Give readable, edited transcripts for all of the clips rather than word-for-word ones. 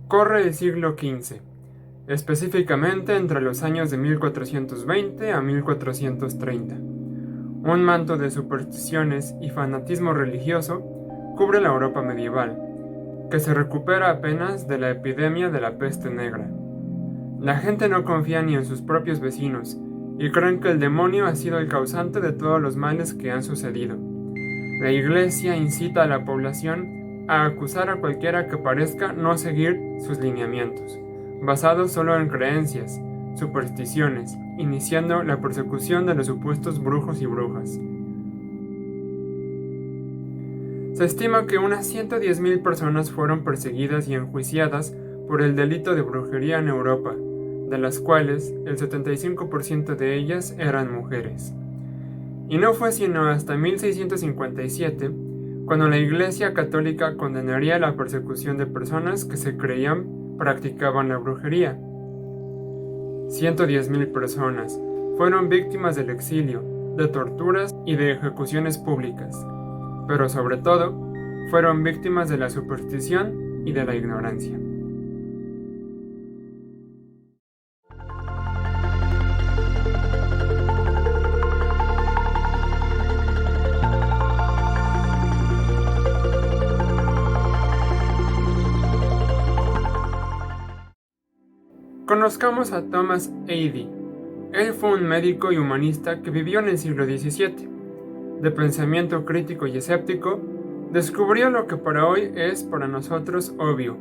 Corre el siglo XV, específicamente entre los años de 1420 a 1430. Un manto de supersticiones y fanatismo religioso cubre la Europa medieval, que se recupera apenas de la epidemia de la peste negra. La gente no confía ni en sus propios vecinos y creen que el demonio ha sido el causante de todos los males que han sucedido. La Iglesia incita a la población a acusar a cualquiera que parezca no seguir sus lineamientos, basados solo en creencias, supersticiones, iniciando la persecución de los supuestos brujos y brujas. Se estima que unas 110.000 personas fueron perseguidas y enjuiciadas por el delito de brujería en Europa, de las cuales el 75% de ellas eran mujeres. Y no fue sino hasta 1657 cuando la Iglesia Católica condenaría la persecución de personas que se creían practicaban la brujería. 110.000 personas fueron víctimas del exilio, de torturas y de ejecuciones públicas, pero sobre todo fueron víctimas de la superstición y de la ignorancia. Conozcamos a Thomas Eddy. Él fue un médico y humanista que vivió en el siglo XVII. De pensamiento crítico y escéptico, descubrió lo que para hoy es para nosotros obvio.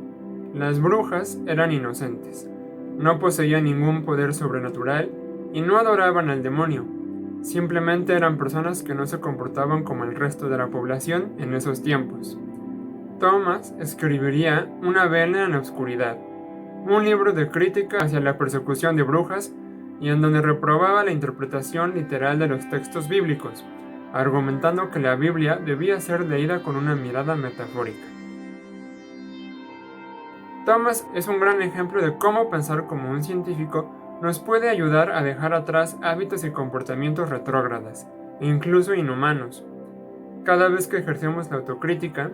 Las brujas eran inocentes, no poseían ningún poder sobrenatural y no adoraban al demonio. Simplemente eran personas que no se comportaban como el resto de la población en esos tiempos. Thomas escribiría Una vela en la oscuridad, un libro de crítica hacia la persecución de brujas y en donde reprobaba la interpretación literal de los textos bíblicos, argumentando que la Biblia debía ser leída con una mirada metafórica. Thomas es un gran ejemplo de cómo pensar como un científico nos puede ayudar a dejar atrás hábitos y comportamientos retrógradas, e incluso inhumanos. Cada vez que ejercemos la autocrítica,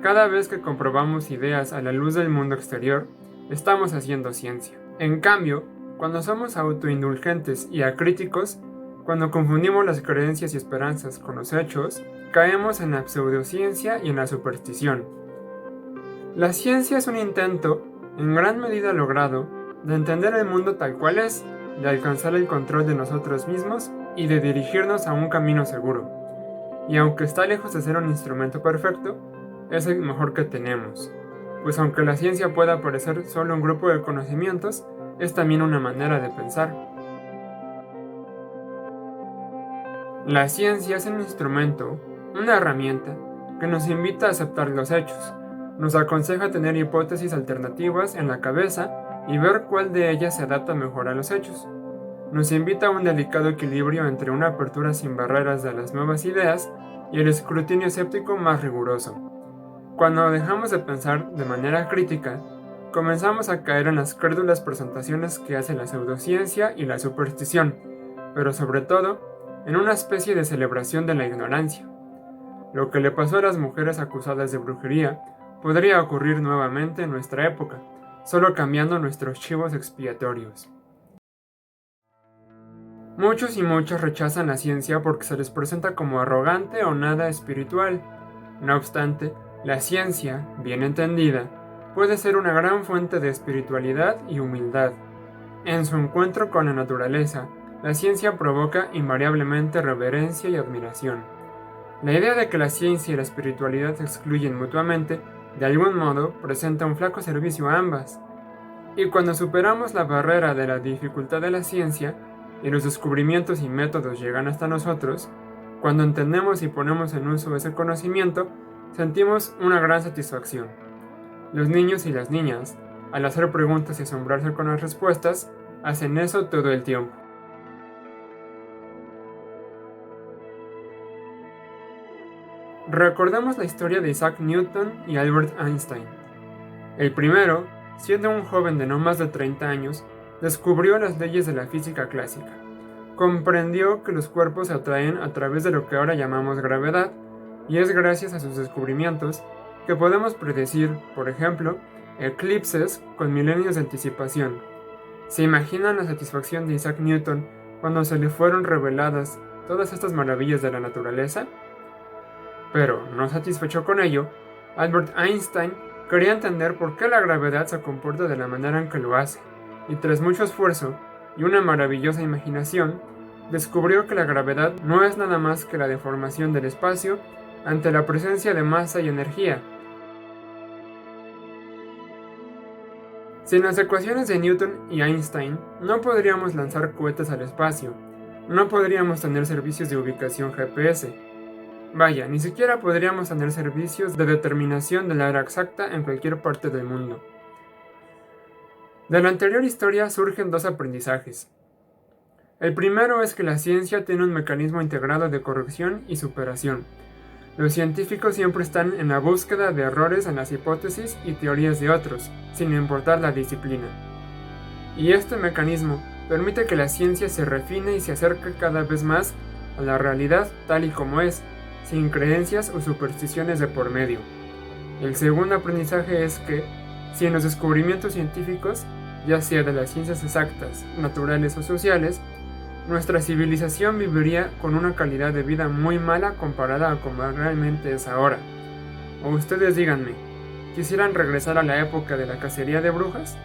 cada vez que comprobamos ideas a la luz del mundo exterior, estamos haciendo ciencia. En cambio, cuando somos autoindulgentes y acríticos, cuando confundimos las creencias y esperanzas con los hechos, caemos en la pseudociencia y en la superstición. La ciencia es un intento, en gran medida logrado, de entender el mundo tal cual es, de alcanzar el control de nosotros mismos y de dirigirnos a un camino seguro. Y aunque está lejos de ser un instrumento perfecto, es el mejor que tenemos. Pues aunque la ciencia pueda parecer solo un grupo de conocimientos, es también una manera de pensar. La ciencia es un instrumento, una herramienta, que nos invita a aceptar los hechos, nos aconseja tener hipótesis alternativas en la cabeza y ver cuál de ellas se adapta mejor a los hechos. Nos invita a un delicado equilibrio entre una apertura sin barreras de las nuevas ideas y el escrutinio escéptico más riguroso. Cuando dejamos de pensar de manera crítica, comenzamos a caer en las crédulas presentaciones que hace la pseudociencia y la superstición, pero sobre todo, en una especie de celebración de la ignorancia. Lo que le pasó a las mujeres acusadas de brujería podría ocurrir nuevamente en nuestra época, solo cambiando nuestros chivos expiatorios. Muchos y muchas rechazan la ciencia porque se les presenta como arrogante o nada espiritual. No obstante, la ciencia, bien entendida, puede ser una gran fuente de espiritualidad y humildad. En su encuentro con la naturaleza, la ciencia provoca invariablemente reverencia y admiración. La idea de que la ciencia y la espiritualidad se excluyen mutuamente, de algún modo, presenta un flaco servicio a ambas. Y cuando superamos la barrera de la dificultad de la ciencia, y los descubrimientos y métodos llegan hasta nosotros, cuando entendemos y ponemos en uso ese conocimiento, sentimos una gran satisfacción. Los niños y las niñas, al hacer preguntas y asombrarse con las respuestas, hacen eso todo el tiempo. Recordemos la historia de Isaac Newton y Albert Einstein. El primero, siendo un joven de no más de 30 años, descubrió las leyes de la física clásica. Comprendió que los cuerpos se atraen a través de lo que ahora llamamos gravedad, y es gracias a sus descubrimientos que podemos predecir, por ejemplo, eclipses con milenios de anticipación. ¿Se imaginan la satisfacción de Isaac Newton cuando se le fueron reveladas todas estas maravillas de la naturaleza? Pero, no satisfecho con ello, Albert Einstein quería entender por qué la gravedad se comporta de la manera en que lo hace, y tras mucho esfuerzo y una maravillosa imaginación, descubrió que la gravedad no es nada más que la deformación del espacio ante la presencia de masa y energía. Sin las ecuaciones de Newton y Einstein, no podríamos lanzar cohetes al espacio, no podríamos tener servicios de ubicación GPS. Vaya, ni siquiera podríamos tener servicios de determinación de la hora exacta en cualquier parte del mundo. De la anterior historia surgen dos aprendizajes. El primero es que la ciencia tiene un mecanismo integrado de corrección y superación. Los científicos siempre están en la búsqueda de errores en las hipótesis y teorías de otros, sin importar la disciplina. Y este mecanismo permite que la ciencia se refine y se acerque cada vez más a la realidad tal y como es, sin creencias o supersticiones de por medio. El segundo aprendizaje es que, sin los descubrimientos científicos, ya sea de las ciencias exactas, naturales o sociales, nuestra civilización viviría con una calidad de vida muy mala comparada a como realmente es ahora. O ustedes díganme, ¿quisieran regresar a la época de la cacería de brujas?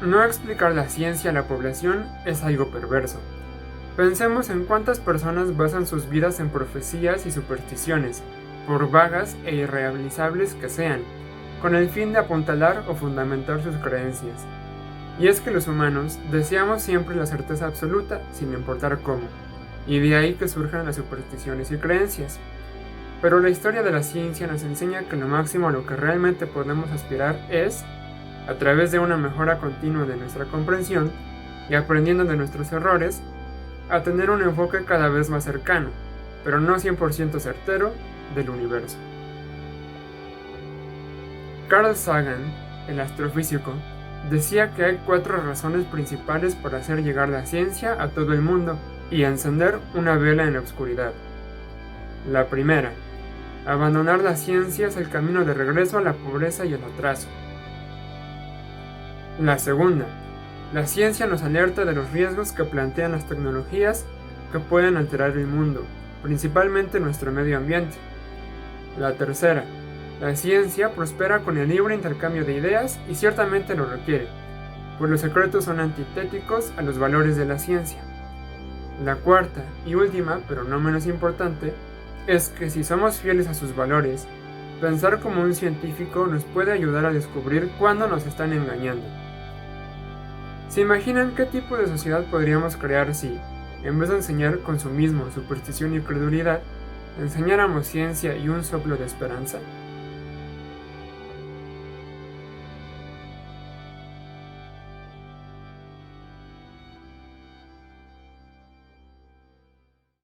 No explicar la ciencia a la población es algo perverso. Pensemos en cuántas personas basan sus vidas en profecías y supersticiones, por vagas e irrealizables que sean, con el fin de apuntalar o fundamentar sus creencias. Y es que los humanos deseamos siempre la certeza absoluta sin importar cómo, y de ahí que surjan las supersticiones y creencias. Pero la historia de la ciencia nos enseña que lo máximo a lo que realmente podemos aspirar es, a través de una mejora continua de nuestra comprensión y aprendiendo de nuestros errores, a tener un enfoque cada vez más cercano, pero no 100% certero, del universo. Carl Sagan, el astrofísico, decía que hay 4 razones principales para hacer llegar la ciencia a todo el mundo y encender una vela en la oscuridad. La primera, abandonar la ciencia es el camino de regreso a la pobreza y el atraso. La segunda, la ciencia nos alerta de los riesgos que plantean las tecnologías que pueden alterar el mundo, principalmente nuestro medio ambiente. La tercera, la ciencia prospera con el libre intercambio de ideas y ciertamente lo requiere, pues los secretos son antitéticos a los valores de la ciencia. La cuarta y última, pero no menos importante, es que si somos fieles a sus valores, pensar como un científico nos puede ayudar a descubrir cuándo nos están engañando. ¿Se imaginan qué tipo de sociedad podríamos crear si, en vez de enseñar consumismo, superstición y credulidad, enseñáramos ciencia y un soplo de esperanza?